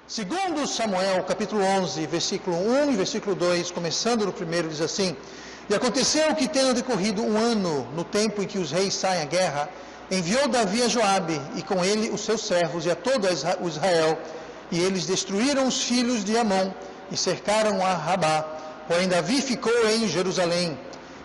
Segundo Samuel, capítulo 11, versículo 1 e versículo 2, começando no primeiro, diz assim: E aconteceu que, tendo decorrido um ano, no tempo em que os reis saem à guerra, enviou Davi a Joabe, e com ele os seus servos, e a todo o Israel, e eles destruíram os filhos de Amon, e cercaram a Rabá. Porém Davi ficou em Jerusalém.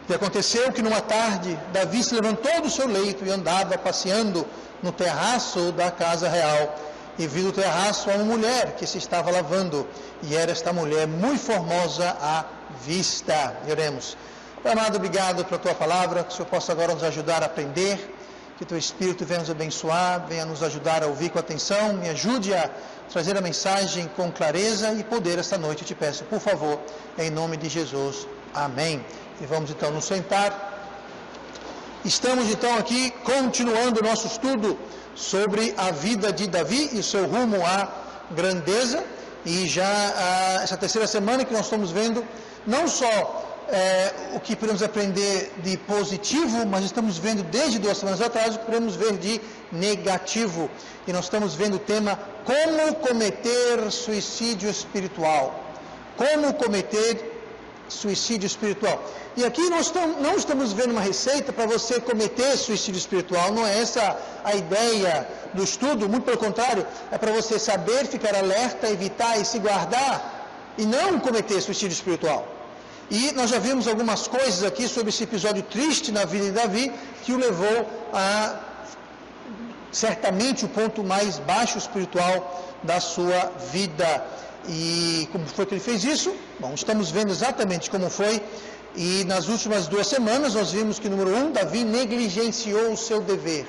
E aconteceu que numa tarde, Davi se levantou do seu leito, e andava passeando no terraço da casa real, e viu no terraço uma mulher que se estava lavando, e era esta mulher muito formosa à vista. Oremos. Pai amado, obrigado pela tua palavra, que o Senhor possa agora nos ajudar a aprender, que teu Espírito venha nos abençoar, venha nos ajudar a ouvir com atenção, me ajude a trazer a mensagem com clareza e poder esta noite, eu te peço, por favor, em nome de Jesus. Amém. E vamos então nos sentar. Estamos então aqui continuando o nosso estudo sobre a vida de Davi e seu rumo à grandeza, e já essa terceira semana que nós estamos vendo não só o que podemos aprender de positivo, mas estamos vendo desde 2 semanas atrás o que podemos ver de negativo, e nós estamos vendo o tema como cometer suicídio espiritual. Como cometer suicídio espiritual. E aqui nós não estamos vendo uma receita para você cometer suicídio espiritual, não é essa a ideia do estudo, muito pelo contrário, é para você saber, ficar alerta, evitar e se guardar, e não cometer suicídio espiritual. E nós já vimos algumas coisas aqui sobre esse episódio triste na vida de Davi, que o levou a, certamente, o ponto mais baixo espiritual da sua vida. E como foi que ele fez isso? Bom, estamos vendo exatamente como foi, e nas últimas 2 semanas nós vimos que, número 1, Davi negligenciou o seu dever.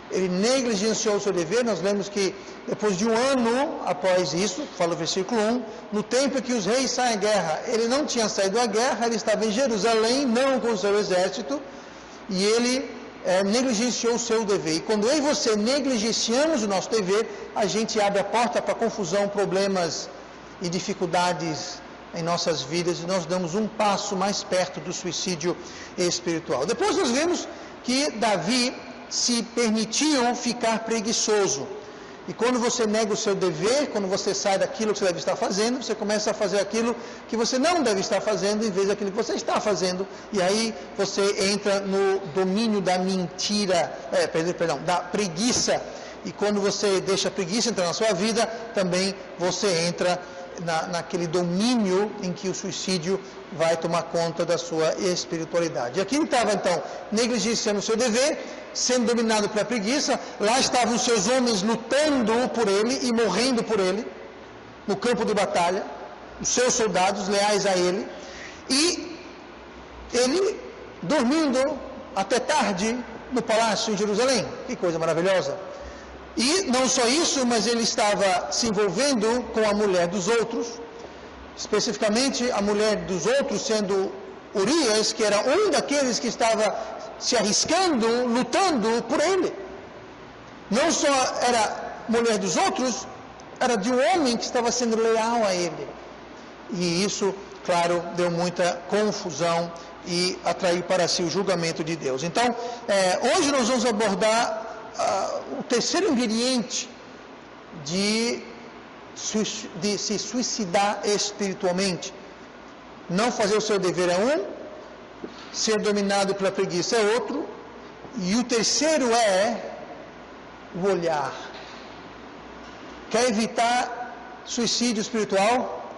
Ele negligenciou o seu dever. Nós lemos que depois de um ano após isso, fala o versículo 1, no tempo em que os reis saem à guerra, ele não tinha saído à guerra, ele estava em Jerusalém, não com o seu exército, e ele negligenciou o seu dever. E quando eu e você negligenciamos o nosso dever, a gente abre a porta para confusão, problemas e dificuldades em nossas vidas, e nós damos um passo mais perto do suicídio espiritual. Depois nós vemos que Davi se permitiu ficar preguiçoso. E quando você nega o seu dever, quando você sai daquilo que você deve estar fazendo, você começa a fazer aquilo que você não deve estar fazendo, em vez daquilo que você está fazendo. E aí você entra no domínio da mentira, da preguiça. E quando você deixa a preguiça entrar na sua vida, também você entra naquele domínio em que o suicídio vai tomar conta da sua espiritualidade. E aqui ele estava então negligenciando o seu dever, sendo dominado pela preguiça. Lá estavam os seus homens lutando por ele e morrendo por ele no campo de batalha, os seus soldados leais a ele, e ele dormindo até tarde no palácio em Jerusalém. Que coisa maravilhosa! E não só isso, mas ele estava se envolvendo com a mulher dos outros, especificamente a mulher dos outros sendo Urias, que era um daqueles que estava se arriscando, lutando por ele. Não só era mulher dos outros, era de um homem que estava sendo leal a ele. E isso, claro, deu muita confusão e atraiu para si o julgamento de Deus. Então, hoje nós vamos abordar o terceiro ingrediente de se suicidar espiritualmente. Não fazer o seu dever é um, ser dominado pela preguiça é outro, e o terceiro é o olhar. Quer evitar suicídio espiritual?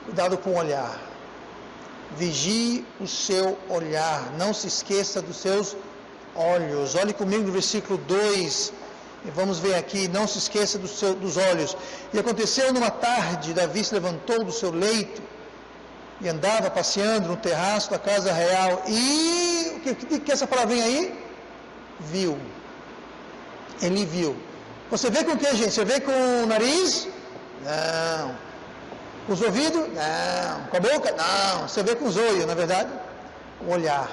Cuidado com o olhar. Vigie o seu olhar, não se esqueça dos seus olhos. Olhe comigo no versículo 2, e vamos ver aqui, não se esqueça dos olhos. E aconteceu numa tarde, Davi se levantou do seu leito, e andava passeando no terraço da casa real, e o que essa palavrinha aí? Viu. Ele viu. Você vê com o que, gente? Você vê com o nariz? Não. Com os ouvidos? Não. Com a boca? Não. Você vê com os olhos, na verdade? O olhar.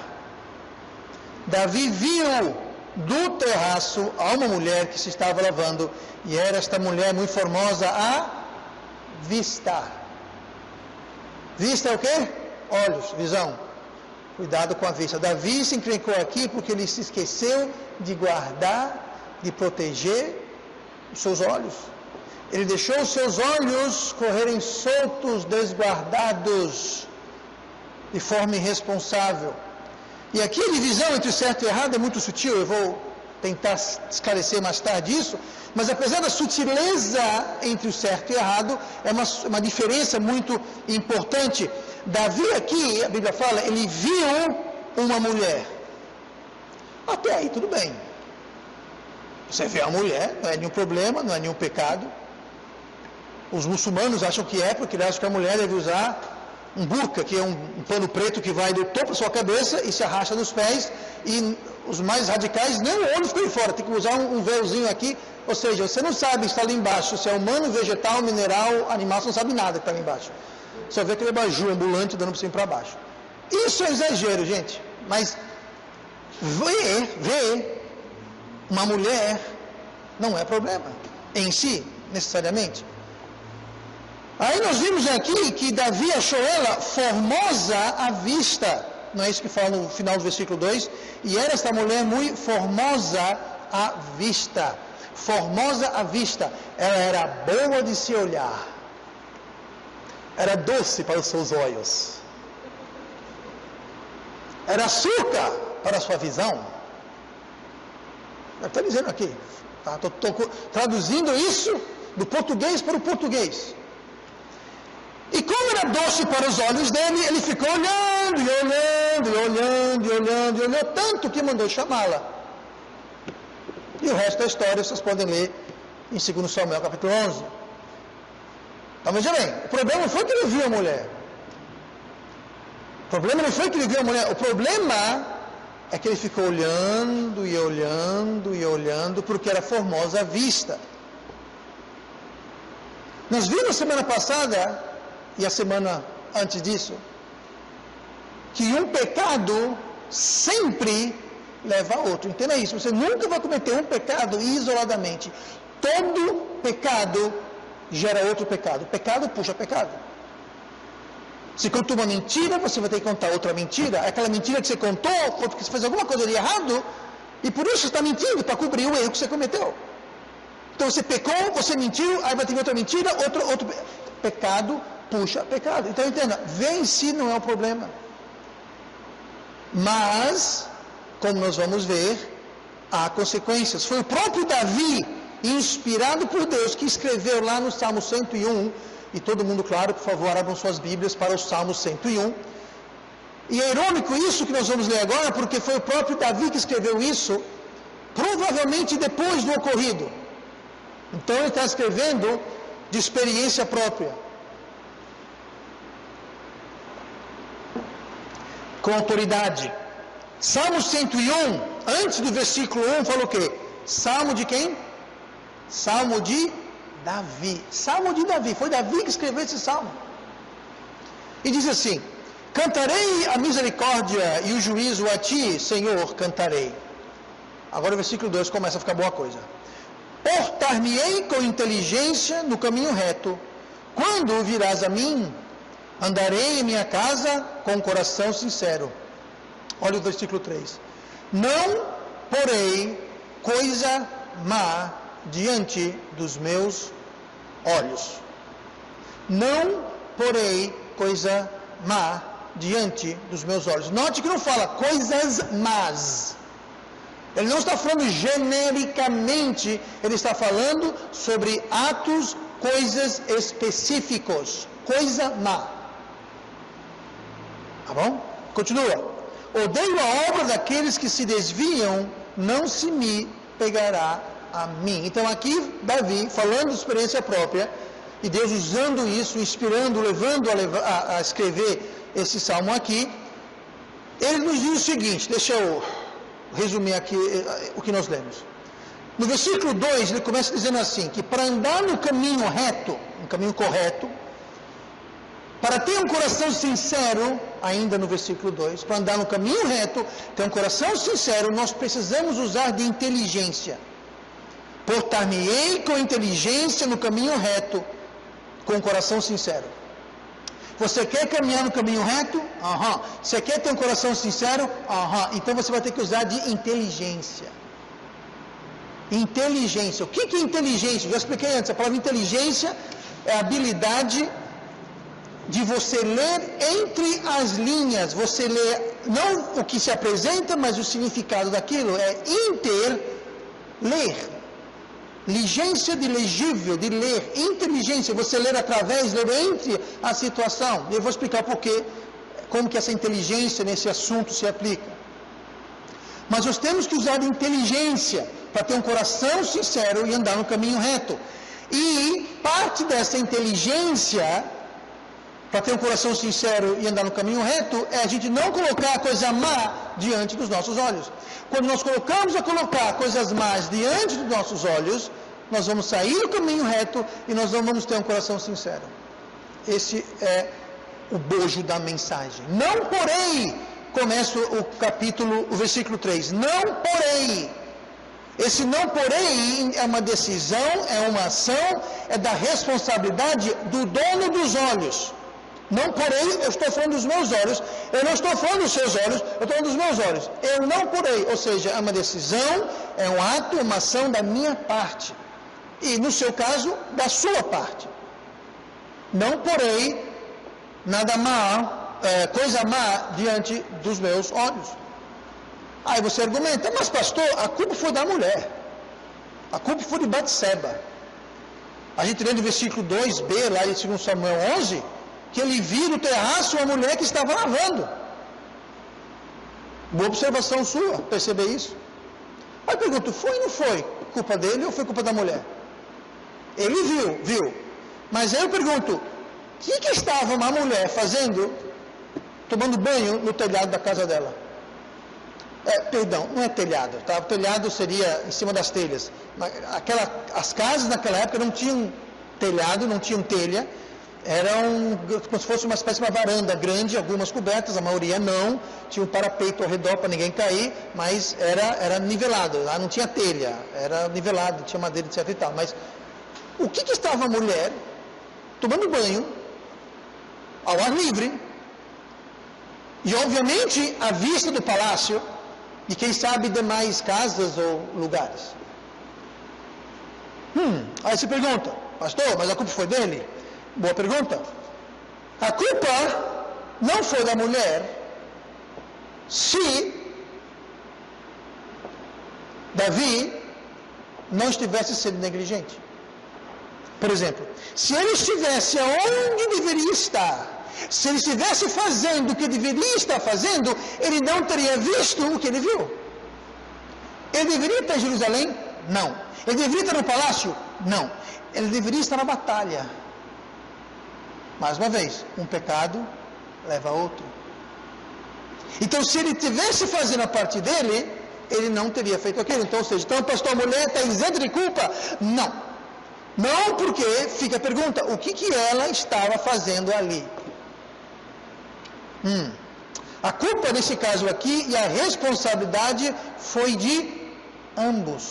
Davi viu do terraço a uma mulher que se estava lavando, e era esta mulher muito formosa à vista. Vista é o quê? Olhos, visão. Cuidado com a vista. Davi se encrencou aqui porque ele se esqueceu de guardar, de proteger os seus olhos. Ele deixou os seus olhos correrem soltos, desguardados, de forma irresponsável. E aqui a divisão entre o certo e o errado é muito sutil, eu vou tentar esclarecer mais tarde isso, mas apesar da sutileza entre o certo e o errado, é uma diferença muito importante. Davi aqui, a Bíblia fala, ele viu uma mulher. Até aí tudo bem. Você vê a mulher, não é nenhum problema, não é nenhum pecado. Os muçulmanos acham que é, porque eles acham que a mulher deve usar um burca, que é um pano preto que vai do topo da sua cabeça e se arrasta nos pés, e os mais radicais, nem o olho ficou aí fora, tem que usar um véuzinho aqui, ou seja, você não sabe se está ali embaixo, se é humano, vegetal, mineral, animal, você não sabe nada que está ali embaixo. Só vê aquele abajur ambulante dando para cima e para baixo. Isso é exagero, gente, mas ver uma mulher não é problema em si, necessariamente. Aí nós vimos aqui que Davi achou ela formosa à vista, não é isso que fala no final do versículo 2? E era esta mulher muito formosa à vista, formosa à vista, ela era boa de se olhar, era doce para os seus olhos, era açúcar para a sua visão. Está dizendo aqui, estou traduzindo isso do português para o português. E como era doce para os olhos dele, ele ficou olhando, e olhando, e olhando, e olhando, e olhando, tanto que mandou chamá-la. E o resto da história vocês podem ler em 2 Samuel capítulo 11. Então veja bem, o problema não foi que ele viu a mulher. O problema não foi que ele viu a mulher, o problema é que ele ficou olhando, e olhando, e olhando, porque era formosa à vista. Nós vimos semana passada, e a semana antes disso, que um pecado sempre leva a outro. Entenda isso, você nunca vai cometer um pecado isoladamente. Todo pecado gera outro pecado. Pecado puxa pecado. Se contou uma mentira, você vai ter que contar outra mentira. Aquela mentira que você contou foi porque você fez alguma coisa de errado, e por isso você está mentindo, para cobrir o erro que você cometeu. Então você pecou, você mentiu, aí vai ter outra mentira, outro pecado puxa pecado. Então entenda, ver em si não é o problema. Mas, como nós vamos ver, há consequências. Foi o próprio Davi, inspirado por Deus, que escreveu lá no Salmo 101, e todo mundo, claro, por favor, abram suas Bíblias para o Salmo 101. E é irônico isso que nós vamos ler agora, porque foi o próprio Davi que escreveu isso, provavelmente depois do ocorrido. Então ele está escrevendo de experiência própria. Com autoridade. Salmo 101, antes do versículo 1, fala o quê? Salmo de quem? Salmo de Davi. Salmo de Davi. Foi Davi que escreveu esse salmo. E diz assim: cantarei a misericórdia e o juízo a ti, Senhor, cantarei. Agora o versículo 2 começa a ficar boa coisa. Portar-me-ei com inteligência no caminho reto. Quando virás a mim, andarei em minha casa com o coração sincero. Olha o versículo 3. Não porei coisa má diante dos meus olhos. Não porei coisa má diante dos meus olhos. Note que não fala coisas más. Ele não está falando genericamente, ele está falando sobre atos, coisas específicos. Coisa má. Tá bom? Continua. Odeio a obra daqueles que se desviam, não se me pegará a mim. Então aqui, Davi, falando de experiência própria, e Deus usando isso, inspirando, levando a escrever esse salmo aqui, ele nos diz o seguinte, deixa eu resumir aqui o que nós lemos. No versículo 2, ele começa dizendo assim, que para andar no caminho reto, no caminho correto, para ter um coração sincero, ainda no versículo 2, para andar no caminho reto, ter um coração sincero, nós precisamos usar de inteligência. Portar-me-ei com inteligência no caminho reto, com o coração sincero. Você quer caminhar no caminho reto? Aham. Você quer ter um coração sincero? Aham. Então você vai ter que usar de inteligência. Inteligência. O que é inteligência? Já expliquei antes. A palavra inteligência é a habilidade de você ler entre as linhas. Você lê não o que se apresenta, mas o significado daquilo. É ler. Ligência de legível, de ler. Inteligência, você ler através, ler entre a situação. Eu vou explicar por quê, como que essa inteligência nesse assunto se aplica. Mas nós temos que usar inteligência para ter um coração sincero e andar no caminho reto. E parte dessa inteligência, para ter um coração sincero e andar no caminho reto, é a gente não colocar a coisa má diante dos nossos olhos. Quando nós colocamos a colocar coisas más diante dos nossos olhos, nós vamos sair do caminho reto e nós não vamos ter um coração sincero. Esse é o bojo da mensagem. Não porém, começa o versículo 3, não porém. Esse não porém é uma decisão, é uma ação, é da responsabilidade do dono dos olhos. Não porém, eu estou falando dos meus olhos, eu não estou falando dos seus olhos, eu estou falando dos meus olhos. Eu não porém, ou seja, é uma decisão, é um ato, uma ação da minha parte. E no seu caso, da sua parte. Não porém, nada má, coisa má diante dos meus olhos. Aí você argumenta, mas pastor, a culpa foi da mulher. A culpa foi de Batseba. A gente lê no versículo 2b, lá em 2 Samuel 11, que ele viu no terraço uma mulher que estava lavando. Boa observação sua, perceber isso. Aí eu pergunto, foi ou não foi culpa dele ou foi culpa da mulher? Ele viu. Mas aí eu pergunto, o que estava uma mulher fazendo, tomando banho no telhado da casa dela? Perdão, não é telhado, tá? O telhado seria em cima das telhas. As casas naquela época não tinham telhado, não tinham telha, eram como se fosse uma espécie de uma varanda grande, algumas cobertas, a maioria não, tinha um parapeito ao redor para ninguém cair, mas era nivelado, lá não tinha telha, era nivelado, tinha madeira, etc e tal. Mas o que estava a mulher tomando banho ao ar livre e obviamente à vista do palácio e quem sabe demais casas ou lugares? Aí se pergunta, pastor, mas a culpa foi dele? Boa pergunta. A culpa não foi da mulher se Davi não estivesse sendo negligente. Por exemplo, se ele estivesse aonde deveria estar, se ele estivesse fazendo o que deveria estar fazendo, ele não teria visto o que ele viu. Ele deveria estar em Jerusalém? Não. Ele deveria estar no palácio? Não. Ele deveria estar na batalha. Mais uma vez, um pecado leva a outro. Então, se ele tivesse fazendo a parte dele, ele não teria feito aquilo. Então, ou seja, então, pastor, a mulher está isenta de culpa? Não. Não, porque fica a pergunta, o que ela estava fazendo ali? A culpa nesse caso aqui e a responsabilidade foi de ambos.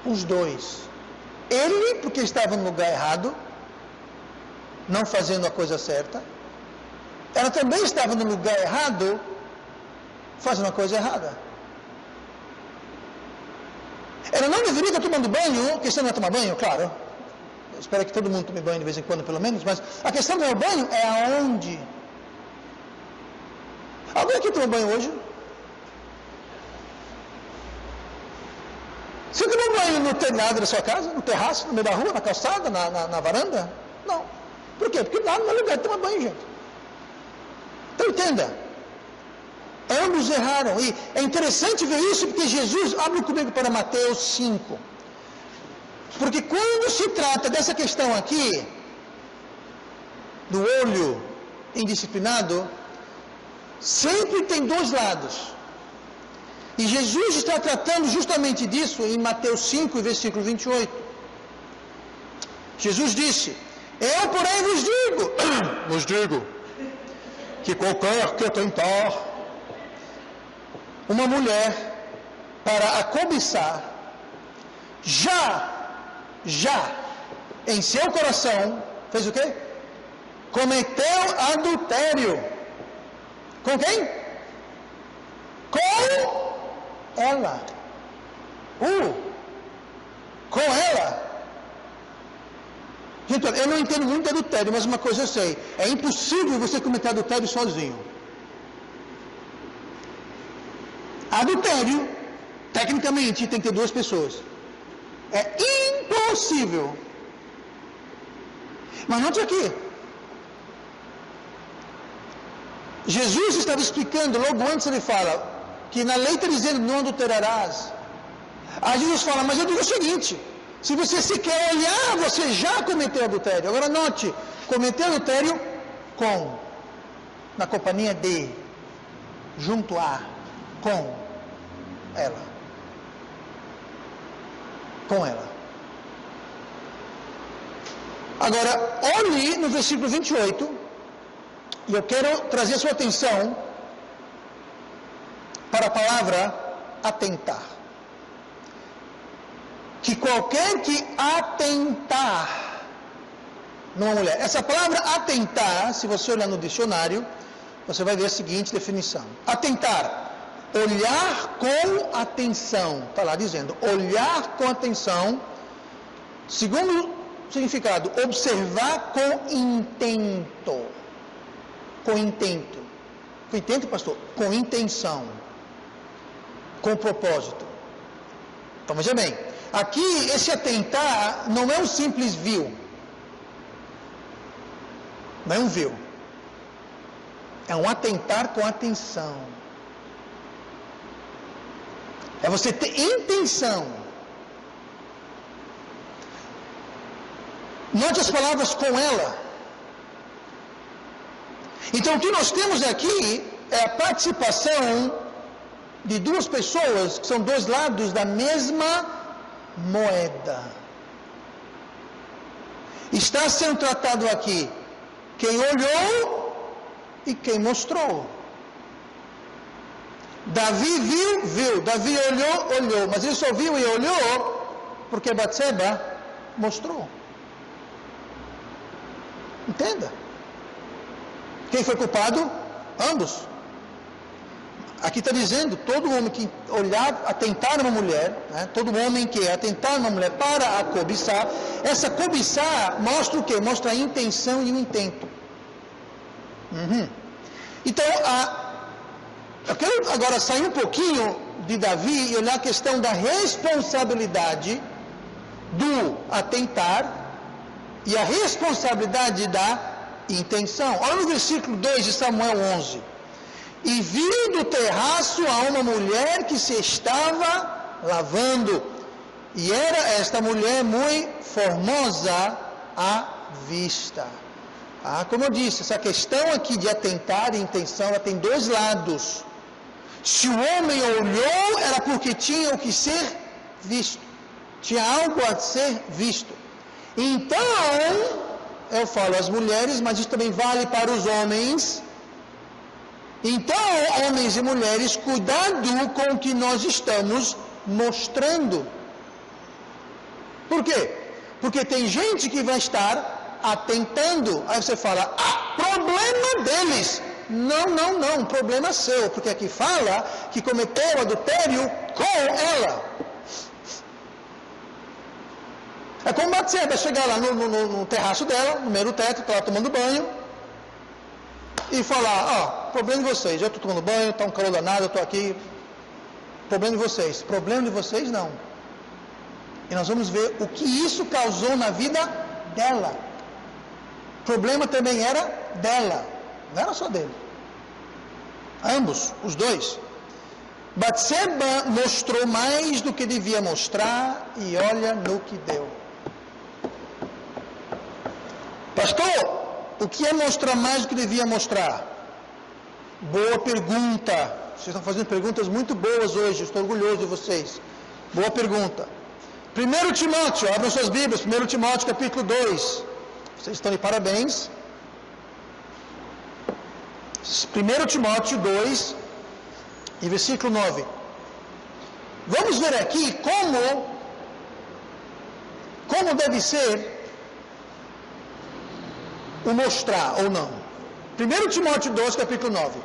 Os dois. Ele, porque estava no lugar errado, não fazendo a coisa certa. Ela também estava no lugar errado, fazendo a coisa errada. Ela não deveria estar tomando banho, a questão não é tomar banho, claro. Eu espero que todo mundo tome banho de vez em quando, pelo menos, mas a questão do banho é aonde. Alguém aqui tomou banho hoje? Você tomou banho no telhado da sua casa, no terraço, no meio da rua, na calçada, na varanda? Não. Por quê? Porque lá não é lugar de tomar banho, gente. Então entenda. Ambos erraram. E é interessante ver isso porque Jesus, abre comigo para Mateus 5. Porque quando se trata dessa questão aqui, do olho indisciplinado, sempre tem dois lados. E Jesus está tratando justamente disso em Mateus 5, versículo 28. Jesus disse, eu porém vos digo, que qualquer que tentar uma mulher para a cobiçar, já, em seu coração, fez o quê? Cometeu adultério. Com quem? Com ela. Com ela. Gente, eu não entendo muito de adultério, mas uma coisa eu sei: é impossível você cometer adultério sozinho. Adultério, tecnicamente, tem que ter duas pessoas. É impossível. Mas note aqui. Jesus estava explicando, logo antes ele fala, que na lei está dizendo, não adulterarás. Aí Jesus fala, mas eu digo o seguinte, se você sequer olhar, você já cometeu adultério. Agora note, cometeu adultério com, na companhia de, junto a, com ela. Com ela. Agora, olhe no versículo 28, e eu quero trazer a sua atenção para a palavra atentar. Que qualquer que atentar numa mulher. Essa palavra atentar, se você olhar no dicionário, você vai ver a seguinte definição. Atentar, olhar com atenção. Está lá dizendo, olhar com atenção. Segundo significado, observar com intento. Com intento. Com intento, pastor? Com intenção. Com propósito. Então, veja bem. Aqui, esse atentar não é um simples viu. Não é um viu. É um atentar com atenção. É você ter intenção. Note as palavras com ela. Então, o que nós temos aqui é a participação de duas pessoas, que são dois lados da mesma moeda. Está sendo tratado aqui quem olhou e quem mostrou. Davi viu. Davi olhou. Mas ele só viu e olhou porque Batseba mostrou. Entenda. Quem foi culpado? Ambos. Aqui está dizendo, todo homem que olhar, atentar numa mulher, né, todo homem que atentar numa mulher para a cobiçar, essa cobiçar mostra o quê? Mostra a intenção e o intento. Então, eu quero agora sair um pouquinho de Davi e olhar a questão da responsabilidade do atentar e a responsabilidade da intenção. Olha no versículo 2 de Samuel 11. E viu do terraço a uma mulher que se estava lavando, e era esta mulher muito formosa à vista. Como eu disse, essa questão aqui de atentar e intenção, ela tem dois lados. Se o homem olhou, era porque tinha o que ser visto. Tinha algo a ser visto. Então, eu falo às mulheres, mas isso também vale para os homens. Então, homens e mulheres, cuidado com o que nós estamos mostrando. Por quê? Porque tem gente que vai estar atentando. Aí você fala, problema deles. Não, problema seu. Porque aqui fala que cometeu adultério com ela. É como Batseba chegar lá no terraço dela, no meio do teto, está lá tomando banho, e falar, problema de vocês, eu estou tomando banho, está um calor danado, eu estou aqui, problema de vocês. Problema de vocês não. E nós vamos ver o que isso causou na vida dela. O problema também era dela, não era só dele. Ambos, os dois. Batseba mostrou mais do que devia mostrar, e olha no que deu. Pastor, o que é mostrar mais do que devia mostrar? Boa pergunta. Vocês estão fazendo perguntas muito boas hoje, estou orgulhoso de vocês. Boa pergunta. 1 Timóteo, abram suas Bíblias, 1 Timóteo capítulo 2. Vocês estão de parabéns. 1 Timóteo 2, e versículo 9. Vamos ver aqui como deve ser o mostrar ou não. 1 Timóteo 2, capítulo 9.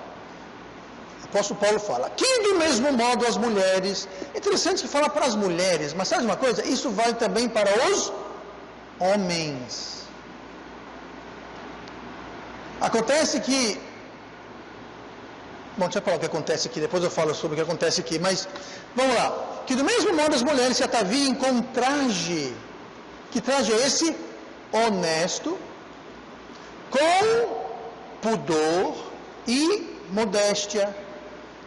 O apóstolo Paulo fala, que do mesmo modo as mulheres Interessante que fala para as mulheres, mas sabe uma coisa? Isso vale também para os homens. Acontece que... Bom, deixa eu falar o que acontece aqui, depois eu falo sobre o que acontece aqui, mas vamos lá. Que do mesmo modo as mulheres se ataviem com traje. Que traje é esse? Honesto, com pudor e modéstia,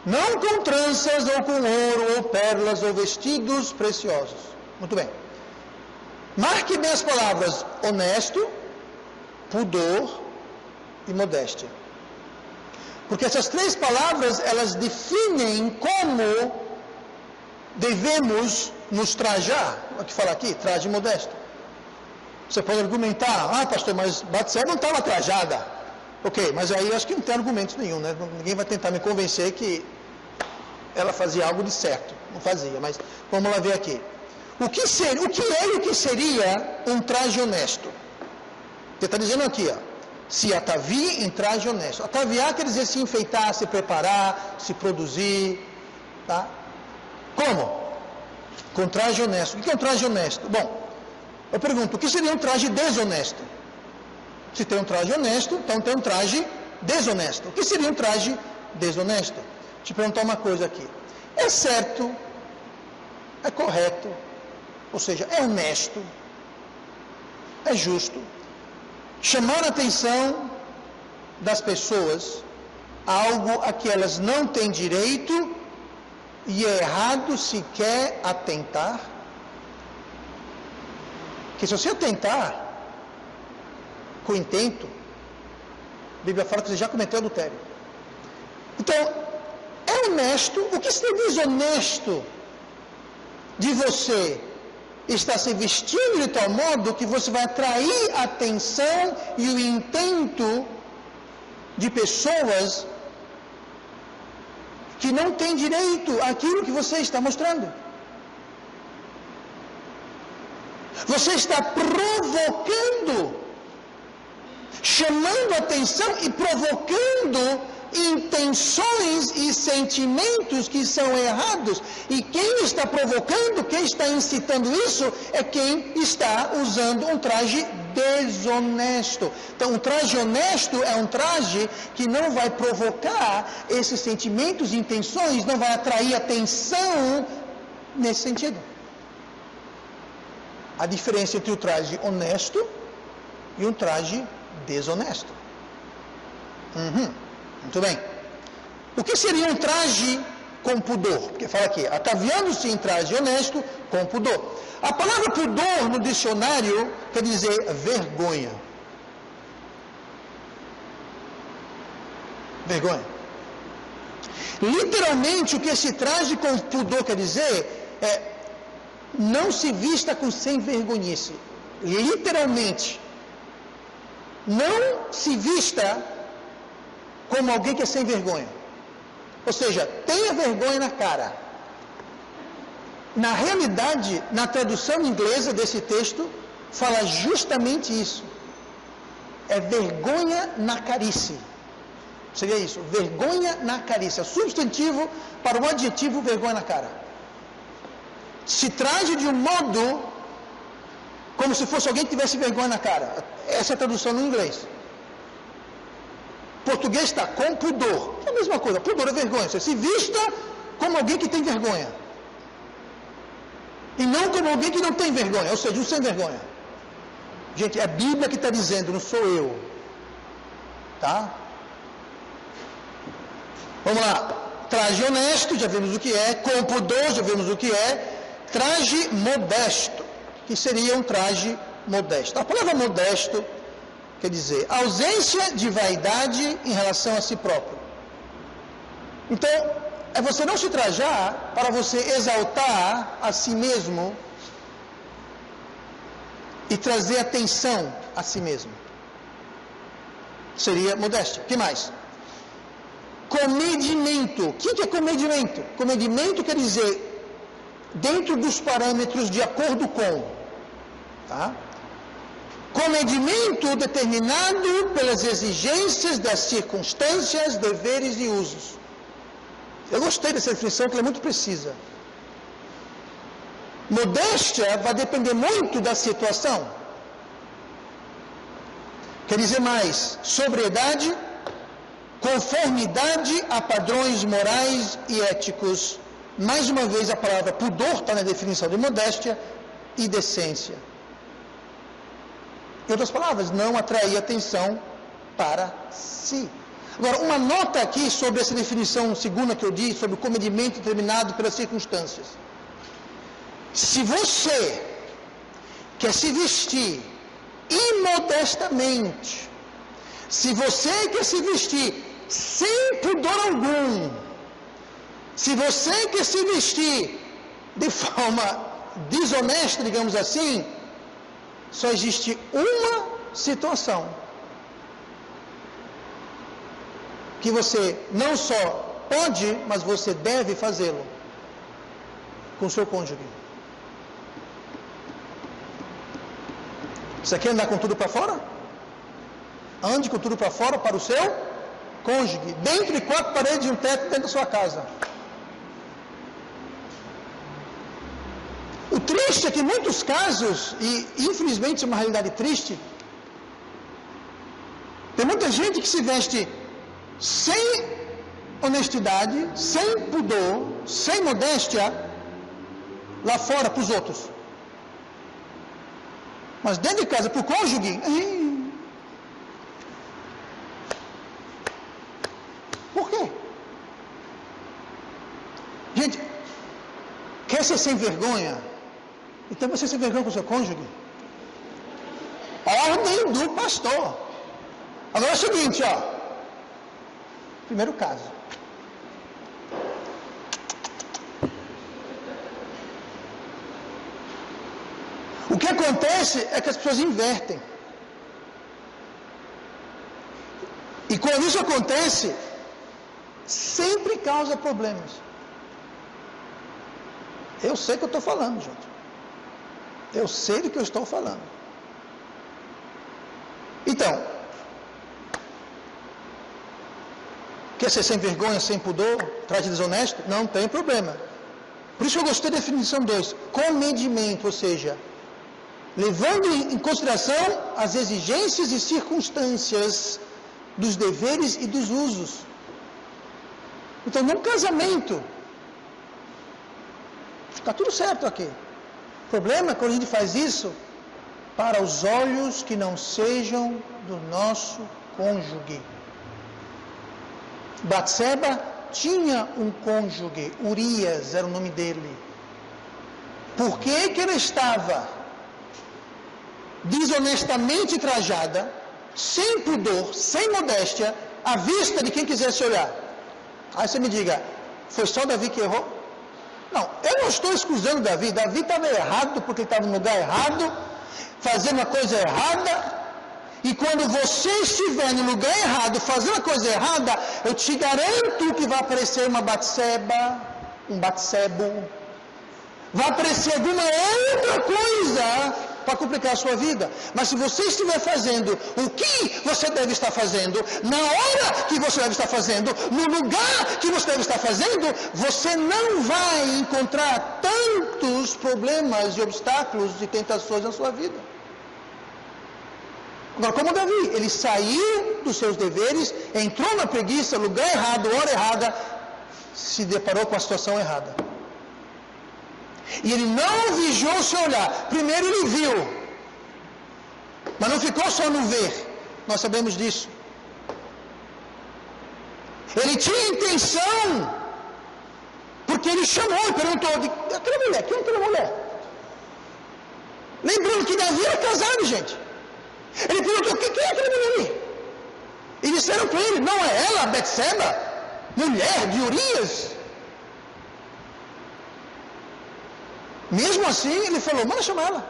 não com tranças ou com ouro ou pérolas ou vestidos preciosos. Muito bem. Marque bem as palavras honesto, pudor e modéstia. Porque essas três palavras, elas definem como devemos nos trajar. O que fala aqui? Traje modesto. Você pode argumentar, pastor, mas Batseba não estava trajada. Ok, mas aí eu acho que não tem argumento nenhum, né? Ninguém vai tentar me convencer que ela fazia algo de certo. Não fazia, mas vamos lá ver aqui. O que é e o que seria um traje honesto? Você está dizendo aqui, se atavie em traje honesto. Ataviar quer dizer se enfeitar, se preparar, se produzir, tá? Como? Com traje honesto. O que é um traje honesto? Bom, eu pergunto, o que seria um traje desonesto? Se tem um traje honesto, então tem um traje desonesto. O que seria um traje desonesto? Deixa eu te perguntar uma coisa aqui. É certo, é correto, ou seja, é honesto, é justo, chamar a atenção das pessoas a algo a que elas não têm direito e é errado se quer atentar? Que se você atentar com intento, a Bíblia fala que você já cometeu adultério. Então, é honesto. O que seria desonesto de você estar se vestindo de tal modo que você vai atrair a atenção e o intento de pessoas que não têm direito àquilo que você está mostrando? Você está provocando, chamando a atenção e provocando intenções e sentimentos que são errados. E quem está provocando, quem está incitando isso, é quem está usando um traje desonesto. Então, um traje honesto é um traje que não vai provocar esses sentimentos e intenções, não vai atrair atenção nesse sentido. A diferença entre o traje honesto e um traje desonesto. Muito bem. O que seria um traje com pudor? Porque fala aqui, ataviando-se em traje honesto com pudor. A palavra pudor no dicionário quer dizer vergonha. Vergonha. Literalmente, o que esse traje com pudor quer dizer é não se vista com sem vergonhice. Literalmente. Não se vista como alguém que é sem vergonha. Ou seja, tenha vergonha na cara. Na realidade, na tradução inglesa desse texto, fala justamente isso. É vergonha na carícia. Seria isso, vergonha na carícia. Substantivo para o adjetivo vergonha na cara. Se trage de um modo como se fosse alguém que tivesse vergonha na cara. Essa é a tradução no inglês. Português está com pudor. É a mesma coisa, pudor é vergonha. Você se vista como alguém que tem vergonha. E não como alguém que não tem vergonha, ou seja, um sem vergonha. Gente, é a Bíblia que está dizendo, não sou eu. Tá? Vamos lá. Traje honesto, já vimos o que é. Com pudor, já vimos o que é. Traje modesto, que seria um traje modesto. A palavra modesto quer dizer ausência de vaidade em relação a si próprio. Então, é você não se trajar para você exaltar a si mesmo e trazer atenção a si mesmo. Seria modéstia. O que mais? Comedimento. O que é comedimento? Comedimento quer dizer dentro dos parâmetros de acordo com. Tá? Comedimento determinado pelas exigências das circunstâncias, deveres e usos. Eu gostei dessa definição, que ela é muito precisa. Modéstia vai depender muito da situação. Quer dizer mais, sobriedade, conformidade a padrões morais e éticos. Mais uma vez a palavra pudor está na definição de modéstia e decência. Em outras palavras, não atrair atenção para si. Agora, uma nota aqui sobre essa definição segunda que eu disse, sobre o comedimento determinado pelas circunstâncias. Se você quer se vestir imodestamente, se você quer se vestir sem pudor algum, se você quer se vestir de forma desonesta, digamos assim, só existe uma situação que você não só pode, mas você deve fazê-lo com seu cônjuge. Você quer andar com tudo para fora? Ande com tudo para fora para o seu cônjuge, dentro de 4 paredes e um teto dentro da sua casa. O triste é que em muitos casos, e infelizmente é uma realidade triste, tem muita gente que se veste sem honestidade, sem pudor, sem modéstia, lá fora para os outros. Mas dentro de casa, para o cônjuge, por quê? Gente, quer ser sem vergonha? Então você se vergonha com o seu cônjuge. Ordem do pastor. Agora é o seguinte, ó. Primeiro caso. O que acontece é que as pessoas invertem. E quando isso acontece, sempre causa problemas. Eu sei que eu estou falando, gente. Eu sei do que eu estou falando. Então, quer ser sem vergonha, sem pudor, trate desonesto? Não tem problema. Por isso eu gostei da definição 2. Comedimento, ou seja, levando em consideração as exigências e circunstâncias dos deveres e dos usos. Então, num casamento, está tudo certo aqui. O problema é quando a gente faz isso para os olhos que não sejam do nosso cônjuge. Batseba tinha um cônjuge, Urias era o nome dele. Por que que ela estava desonestamente trajada, sem pudor, sem modéstia, à vista de quem quisesse olhar? Aí você me diga, foi só Davi que errou? Não, eu não estou excusando Davi. Davi estava errado porque ele estava no lugar errado, fazendo a coisa errada. E quando você estiver no lugar errado, fazendo a coisa errada, eu te garanto que vai aparecer uma Batseba, um Batsebo, vai aparecer alguma outra coisa para complicar a sua vida. Mas se você estiver fazendo o que você deve estar fazendo, na hora que você deve estar fazendo, no lugar que você deve estar fazendo, você não vai encontrar tantos problemas e obstáculos e tentações na sua vida. Agora, como Davi, ele saiu dos seus deveres, entrou na preguiça, lugar errado, hora errada, se deparou com a situação errada. E ele não vigiou o seu olhar. Primeiro ele viu, mas não ficou só no ver. Nós sabemos disso. Ele tinha intenção, porque ele chamou e perguntou: aquela mulher, quem é aquela mulher? Lembrando que Davi era casado, gente. Ele perguntou: quem é aquela mulher ali? E disseram para ele: não é ela, Betseba, mulher de Urias? Mesmo assim, ele falou: manda chamar ela.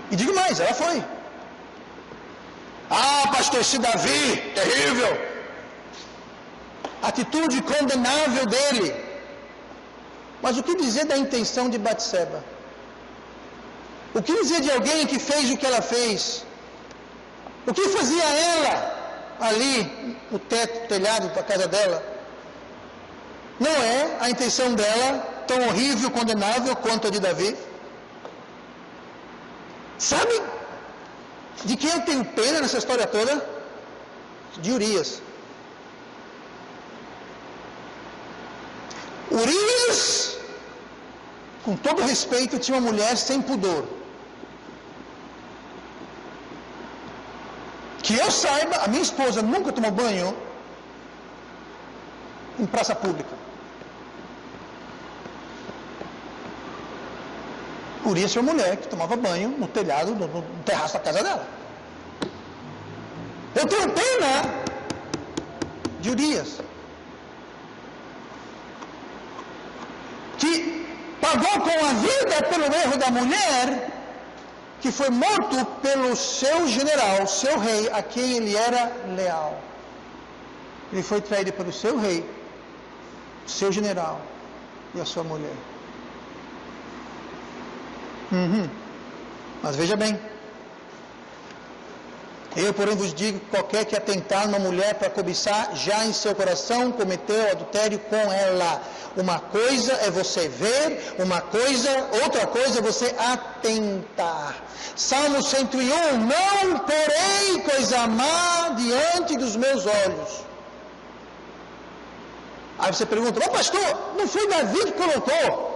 E digo mais, ela foi. Ah, pastor, esse Davi, terrível. Atitude condenável dele. Mas o que dizer da intenção de Batseba? O que dizer de alguém que fez o que ela fez? O que fazia ela ali, no teto, telhado da casa dela? Não é a intenção dela tão horrível, condenável quanto a de Davi? Sabe de quem eu tenho pena nessa história toda? De Urias. Urias, com todo respeito, tinha uma mulher sem pudor. Que eu saiba, a minha esposa nunca tomou banho em praça pública. Urias foi uma mulher que tomava banho no telhado, no terraço da casa dela. Eu tenho pena de Urias, que pagou com a vida pelo erro da mulher, que foi morto pelo seu general, seu rei, a quem ele era leal. Ele foi traído pelo seu rei, seu general e a sua mulher. Mas veja bem, eu, porém, vos digo que qualquer que atentar numa mulher para cobiçar, já em seu coração cometeu adultério com ela. Uma coisa é você ver, outra coisa é você atentar. Salmo 101, não porém coisa má diante dos meus olhos. Aí você pergunta, pastor, não foi Davi que colocou?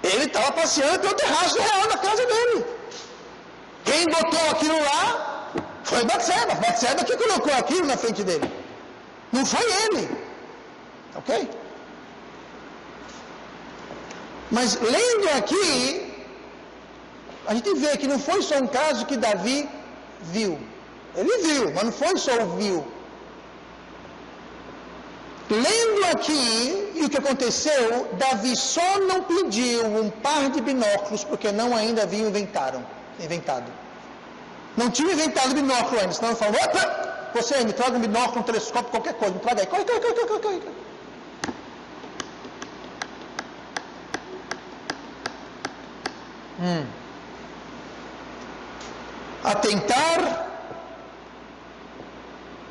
Ele estava passeando pelo terraço real da casa dele. Quem botou aquilo lá foi Batseba. Batseba que colocou aquilo na frente dele. Não foi ele. Ok? Mas lendo aqui, a gente vê que não foi só um caso que Davi viu. Ele viu, mas não foi só o viu. Lendo aqui, e o que aconteceu, Davi só não pediu um par de binóculos, porque não ainda haviam inventado. Não tinha inventado binóculo ainda, senão eu falo, opa, você aí, me traga um binóculo, um telescópio, qualquer coisa, me traga aí, corre. Atentar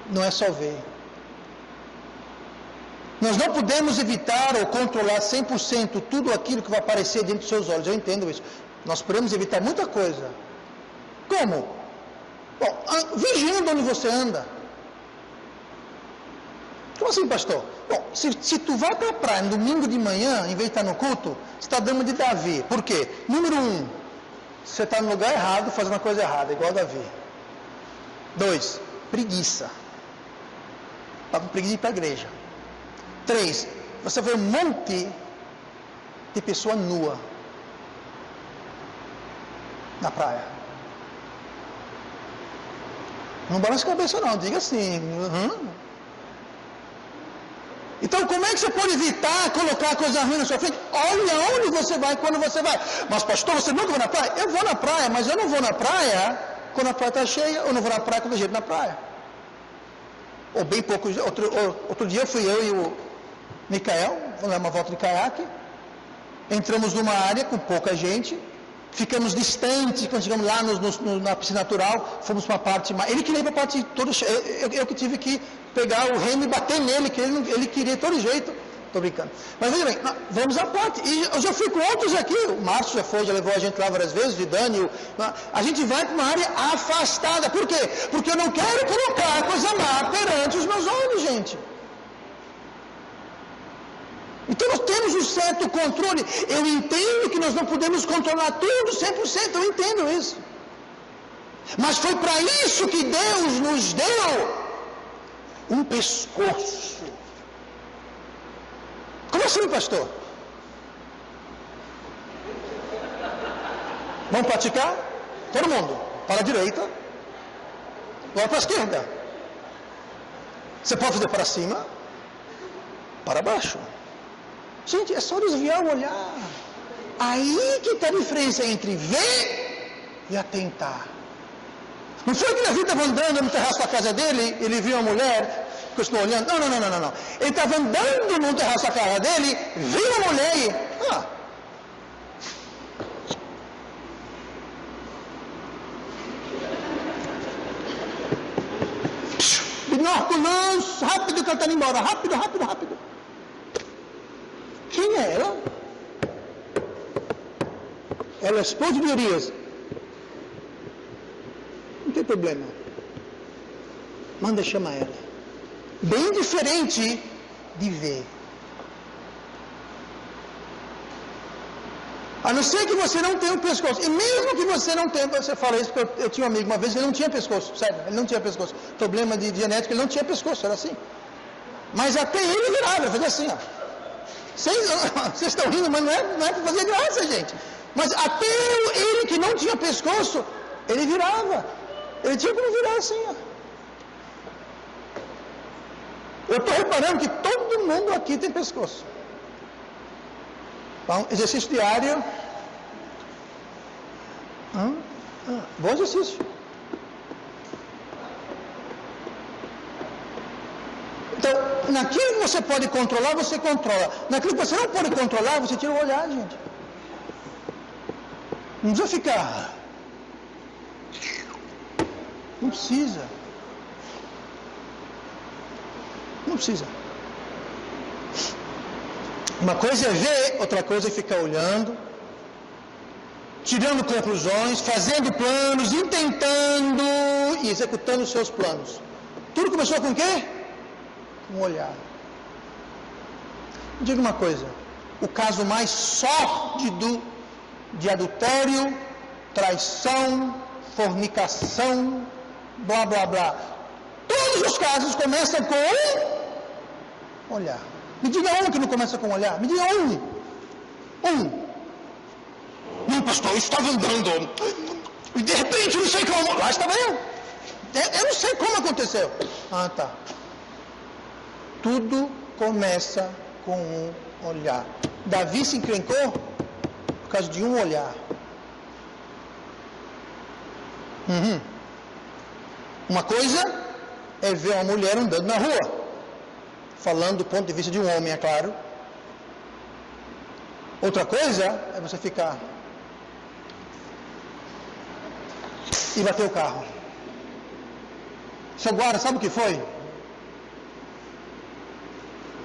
não é só ver. Nós não podemos evitar ou controlar 100% tudo aquilo que vai aparecer diante dos seus olhos. Eu entendo isso. Nós podemos evitar muita coisa. Como? Bom, vigiando onde você anda. Como assim, pastor? Bom, se tu vai para a praia no domingo de manhã, em vez de estar no culto, você está dando de Davi. Por quê? Número 1, você está no lugar errado, fazendo uma coisa errada, igual Davi. 2, preguiça. Está com preguiça de ir para a igreja. 3, você vê um monte de pessoa nua na praia. Não balance a cabeça não, diga assim. Então como é que você pode evitar colocar coisa ruim na sua frente? Olha aonde você vai quando você vai. Mas pastor, você nunca vai na praia? Eu vou na praia, mas eu não vou na praia quando a praia está cheia, ou não vou na praia quando tem gente na praia. Ou bem pouco. Outro dia fui eu e o Micael, vamos dar uma volta de caiaque. Entramos numa área com pouca gente. Ficamos distantes, quando chegamos lá na piscina natural, fomos para a parte mais... Ele queria ir para a parte toda... Eu que tive que pegar o remo e bater nele, que ele queria de todo jeito. Estou brincando. Mas veja bem, vamos à parte. E eu já fui com outros aqui. O Márcio já levou a gente lá várias vezes, o Dani. A gente vai para uma área afastada. Por quê? Porque eu não quero colocar coisa má perante os meus olhos, gente. Então nós temos um certo controle. Eu entendo que nós não podemos controlar tudo 100%, eu entendo isso. Mas foi para isso que Deus nos deu um pescoço. Como assim, pastor? Vamos praticar? Todo mundo. Para a direita. Agora para a esquerda. Você pode fazer para cima. Para baixo. Gente, é só desviar o olhar. Aí que está a diferença entre ver e atentar. Não foi que Davi estava andando no terraço da casa dele, ele viu uma mulher, continuou olhando. Não. Ele estava andando no terraço da casa dele, viu uma mulher e... Binóculos, rápido que ele está indo embora, rápido. Quem é ela? Ela é esposa de Urias. Não tem problema. Manda chamar ela. Bem diferente de ver. A não ser que você não tenha um pescoço. E mesmo que você não tenha, você fala isso, porque eu tinha um amigo uma vez, ele não tinha pescoço, sério, ele não tinha pescoço. Problema de genética, ele não tinha pescoço, era assim. Mas até ele virava, ele fazia assim, ó. Vocês estão rindo, mas não é para fazer graça, gente. Mas até ele que não tinha pescoço, ele virava. Ele tinha como virar assim, ó. Eu estou reparando que todo mundo aqui tem pescoço. Então, exercício diário. Bom exercício. Então, naquilo que você pode controlar, você controla. Naquilo que você não pode controlar, você tira o olhar, gente. Não precisa ficar. Não precisa. Não precisa. Uma coisa é ver, outra coisa é ficar olhando, tirando conclusões, fazendo planos, intentando e executando os seus planos. Tudo começou com o quê? Com um olhar. Diga uma coisa, o caso mais sórdido de adultério, traição, fornicação, blá blá blá, todos os casos começam com um olhar. Me diga um que não começa com um olhar. Me diga um. Não, pastor, eu estava andando. E de repente, não sei como. Lá estava eu. Eu não sei como aconteceu. Ah, tá. Tudo começa com um olhar. Davi se encrencou por causa de um olhar. Uma coisa é ver uma mulher andando na rua. Falando do ponto de vista de um homem, é claro. Outra coisa é você ficar e bater o carro. Seu guarda, sabe o que foi?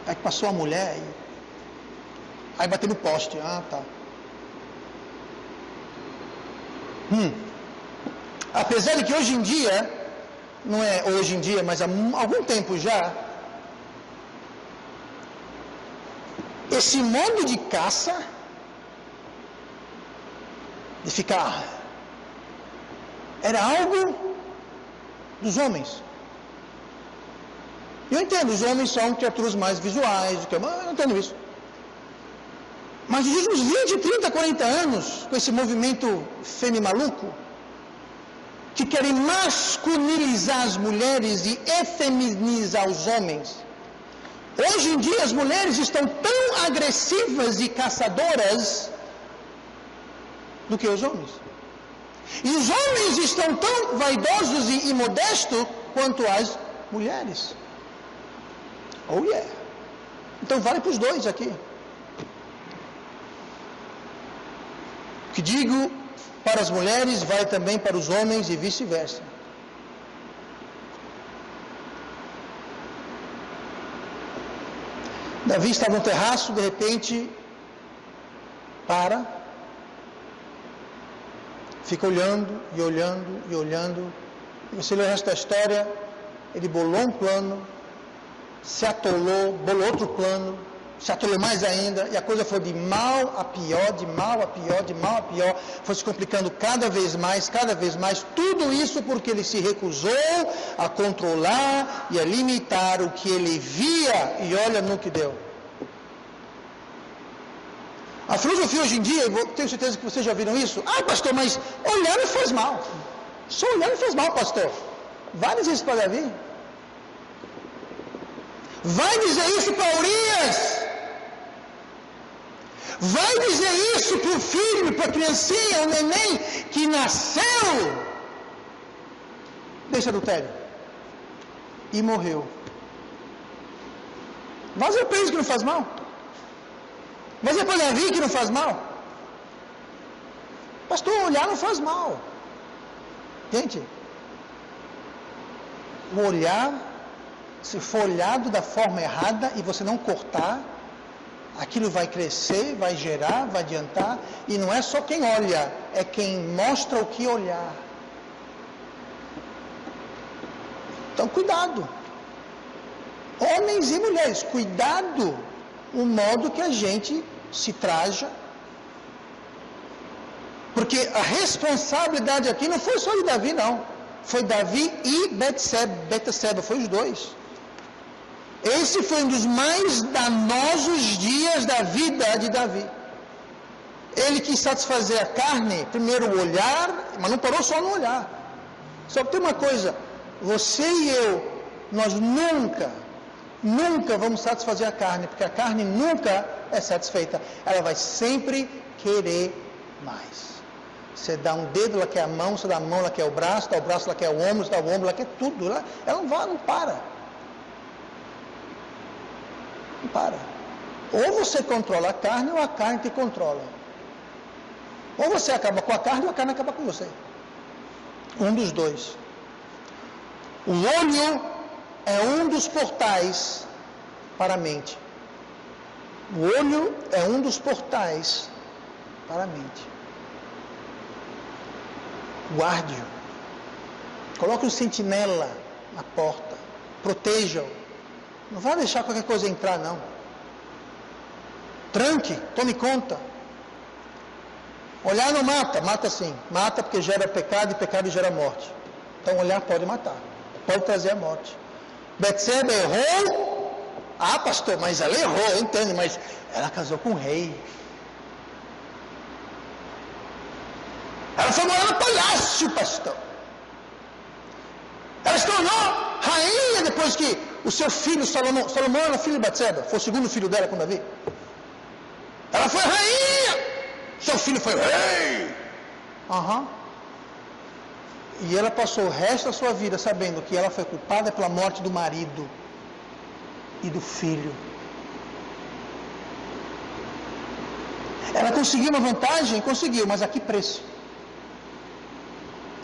É que passou a mulher e aí bateu no poste. Ah, tá. Apesar de que hoje em dia, não é hoje em dia, mas há algum tempo já, esse modo de caça, de ficar, era algo dos homens. Eu entendo, os homens são criaturas mais visuais, eu entendo isso. Mas nos últimos 20, 30, 40 anos, com esse movimento femi-maluco, que querem masculinizar as mulheres e efeminizar os homens, hoje em dia as mulheres estão tão agressivas e caçadoras do que os homens. E os homens estão tão vaidosos e imodestos quanto as mulheres. Oh yeah. Então vale para os dois aqui. O que digo para as mulheres vai também para os homens e vice-versa. Davi estava no terraço, de repente, fica olhando e olhando e olhando. E você lê o resto da história, ele bolou um plano, se atolou, bolou outro plano, se atolou mais ainda, e a coisa foi de mal a pior, de mal a pior, de mal a pior, foi se complicando cada vez mais, tudo isso porque ele se recusou a controlar e a limitar o que ele via, e olha no que deu. A filosofia hoje em dia, eu tenho certeza que vocês já viram isso. Ah, pastor, mas olhar não faz mal. Só olhar não faz mal, pastor. Vai dizer isso para Davi. Vai dizer isso para Urias. Vai dizer isso para o filho, para a criancinha, o neném que nasceu desse adultério e morreu. Mas eu penso que não faz mal. Mas é para Davi que não faz mal. Pastor, olhar não faz mal. Gente, o olhar, se for olhado da forma errada e você não cortar, aquilo vai crescer, vai gerar, vai adiantar, e não é só quem olha, é quem mostra o que olhar. Então, cuidado. Homens e mulheres, cuidado o modo que a gente se traja. Porque a responsabilidade aqui não foi só de Davi, não. Foi Davi e Betseba, foi os dois. Esse foi um dos mais danosos dias da vida de Davi. Ele quis satisfazer a carne, primeiro o olhar, mas não parou só no olhar. Só que tem uma coisa, você e eu, nós nunca vamos satisfazer a carne, porque a carne nunca é satisfeita. Ela vai sempre querer mais. Você dá um dedo, ela quer a mão, você dá a mão, ela quer o braço, dá o braço, ela quer o ombro, você dá o ombro, ela quer tudo. Ela não para. Não para. Ou você controla a carne, ou a carne te controla. Ou você acaba com a carne, ou a carne acaba com você. Um dos dois. O olho é um dos portais para a mente. O olho é um dos portais para a mente. Guarde-o. Coloque um sentinela na porta. Proteja-o. Não vai deixar qualquer coisa entrar, não. Tranque, tome conta. Olhar não mata, mata sim. Mata porque gera pecado e pecado gera morte. Então olhar pode matar, pode trazer a morte. Betseba errou. Ah, pastor, mas ela errou, eu entendo, mas ela casou com um rei. Ela foi morar no palácio, pastor. Ela se tornou rainha depois que o seu filho Salomão era filho de Betseba, foi o segundo filho dela com Davi. Ela foi rainha, seu filho foi rei. E ela passou o resto da sua vida sabendo que ela foi culpada pela morte do marido e do filho. Ela conseguiu uma vantagem? Conseguiu, mas a que preço?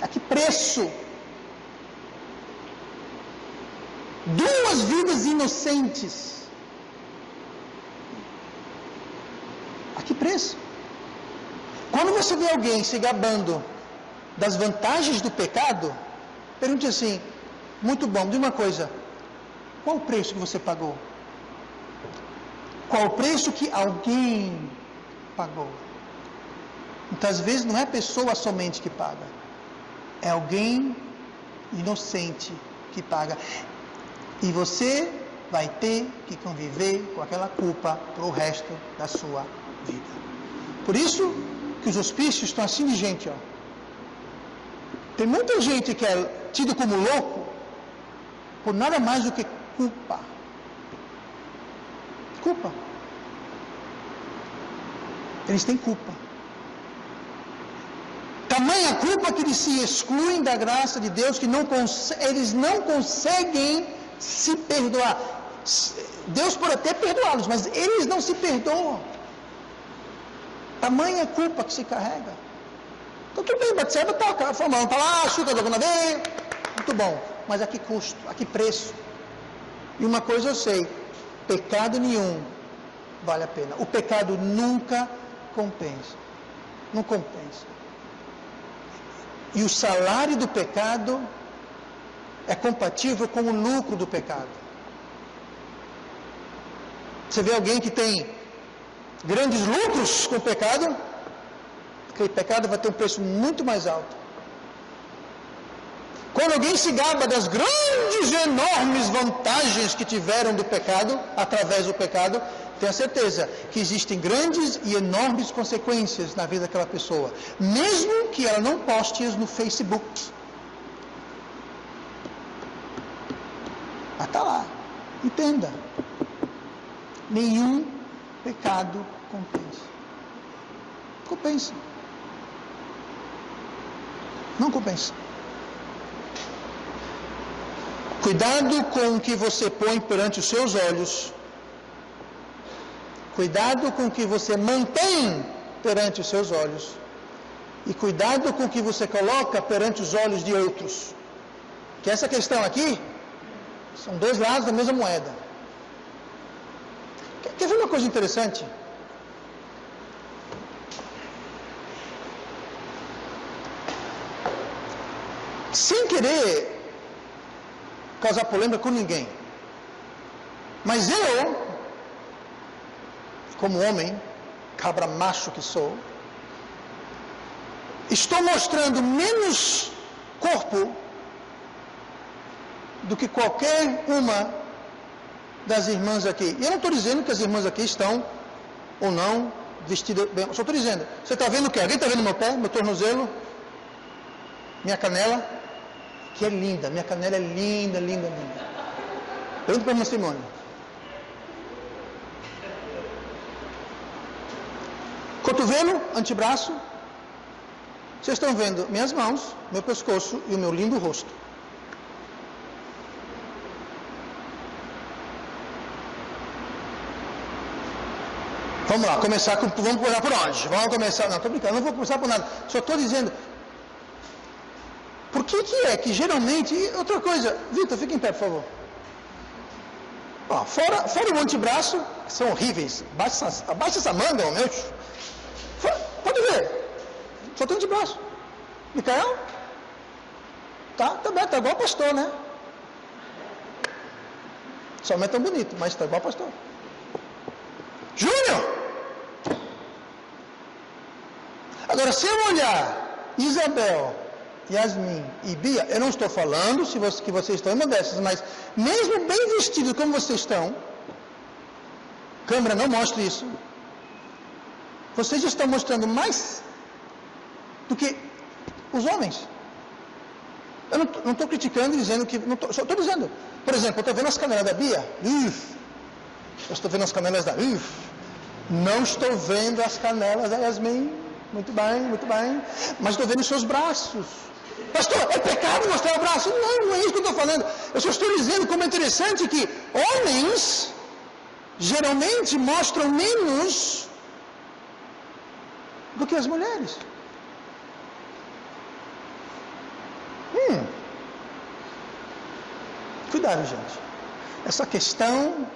A que preço? Duas vidas inocentes. A que preço? Quando você vê alguém se gabando das vantagens do pecado, pergunte assim, muito bom, diga uma coisa, qual o preço que você pagou? Qual o preço que alguém pagou? Muitas vezes não é a pessoa somente que paga, é alguém inocente que paga. E você vai ter que conviver com aquela culpa pro resto da sua vida. Por isso que os hospícios estão assim de gente, ó. Tem muita gente que é tido como louco por nada mais do que culpa. Culpa. Eles têm culpa. Tamanha culpa que eles se excluem da graça de Deus, que eles não conseguem se perdoar. Deus pode até perdoá-los, mas eles não se perdoam. Tamanha culpa que se carrega. Então tudo bem, Betseba está formando, está lá, chuta de alguma vez, muito bom, mas a que custo, a que preço? E uma coisa eu sei, pecado nenhum vale a pena. O pecado nunca compensa. Não compensa. E o salário do pecado é compatível com o lucro do pecado. Você vê alguém que tem grandes lucros com o pecado, aquele pecado vai ter um preço muito mais alto. Quando alguém se gaba das grandes e enormes vantagens que tiveram do pecado, através do pecado, tenha certeza que existem grandes e enormes consequências na vida daquela pessoa, mesmo que ela não poste no Facebook. Mas está lá, entenda, nenhum pecado compensa. Compensa. Não compensa. Cuidado com o que você põe perante os seus olhos. Cuidado com o que você mantém perante os seus olhos. E cuidado com o que você coloca perante os olhos de outros. Que essa questão aqui são dois lados da mesma moeda. Quer ver uma coisa interessante? Sem querer causar polêmica com ninguém, mas eu, como homem, cabra macho que sou, estou mostrando menos corpo do que qualquer uma das irmãs aqui. E eu não estou dizendo que as irmãs aqui estão ou não vestidas bem. Eu só estou dizendo, você está vendo o quê? Alguém está vendo meu pé, meu tornozelo, minha canela? Que é linda, minha canela é linda, linda, linda. Pergunta para a irmã Simone. Cotovelo, antebraço. Vocês estão vendo minhas mãos, meu pescoço e o meu lindo rosto. Vamos lá, vamos começar por onde? Vamos começar, não, estou brincando, não vou começar por nada. Só estou dizendo, por que é que geralmente, outra coisa, Vitor, fica em pé, por favor. Ó, fora o antebraço, que são horríveis, abaixa essa manga, meu. Pode ver, só tem antebraço. Micael? Tá bem, tá igual pastor, né? Só não é tão bonito, mas tá igual pastor. Júnior! Agora, se eu olhar Isabel, Yasmin e Bia, eu não estou falando que vocês estão em uma dessas, mas mesmo bem vestidos como vocês estão, câmera não mostra isso, vocês estão mostrando mais do que os homens. Eu não estou criticando e dizendo que... Só estou dizendo. Por exemplo, eu estou vendo as canelas da Bia. Eu estou vendo as canelas da... Não estou vendo as canelas da Yasmin. Muito bem, muito bem. Mas estou vendo os seus braços. Pastor, é pecado mostrar o braço? Não é isso que eu estou falando. Eu só estou dizendo como é interessante que homens geralmente mostram menos do que as mulheres. Cuidado, gente. Essa questão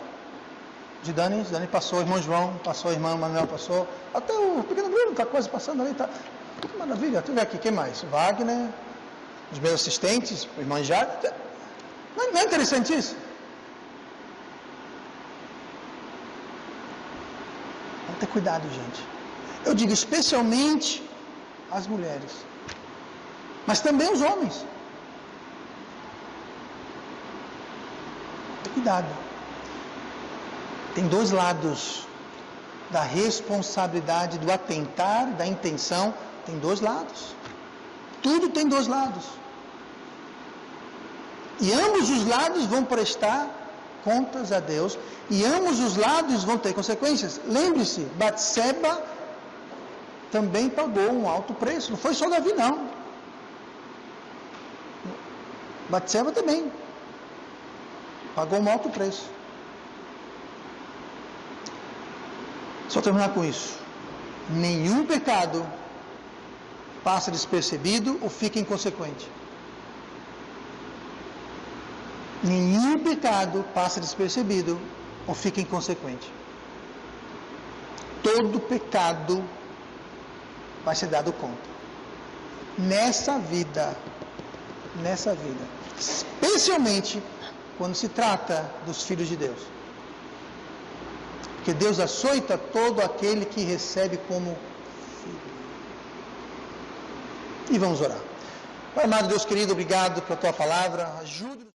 de Dani passou, o irmão João passou, o irmão Manuel passou, até o pequeno Bruno está quase passando ali, tá. Que maravilha. Deixa eu ver aqui, quem mais? Wagner, os meus assistentes, o irmão Jade. Não é interessante isso? Vamos ter cuidado, gente. Eu digo especialmente as mulheres, mas também os homens. Cuidado. Tem dois lados da responsabilidade, do atentar, da intenção. Tem dois lados. Tudo tem dois lados. E ambos os lados vão prestar contas a Deus. E ambos os lados vão ter consequências. Lembre-se, Batseba também pagou um alto preço. Não foi só Davi, não. Batseba também pagou um alto preço. Só terminar com isso. Nenhum pecado passa despercebido ou fica inconsequente. Nenhum pecado passa despercebido ou fica inconsequente. Todo pecado vai ser dado conta. Nessa vida. Especialmente quando se trata dos filhos de Deus. Porque Deus açoita todo aquele que recebe como filho. E vamos orar. Pai amado, Deus querido, obrigado pela tua palavra. Ajude-nos.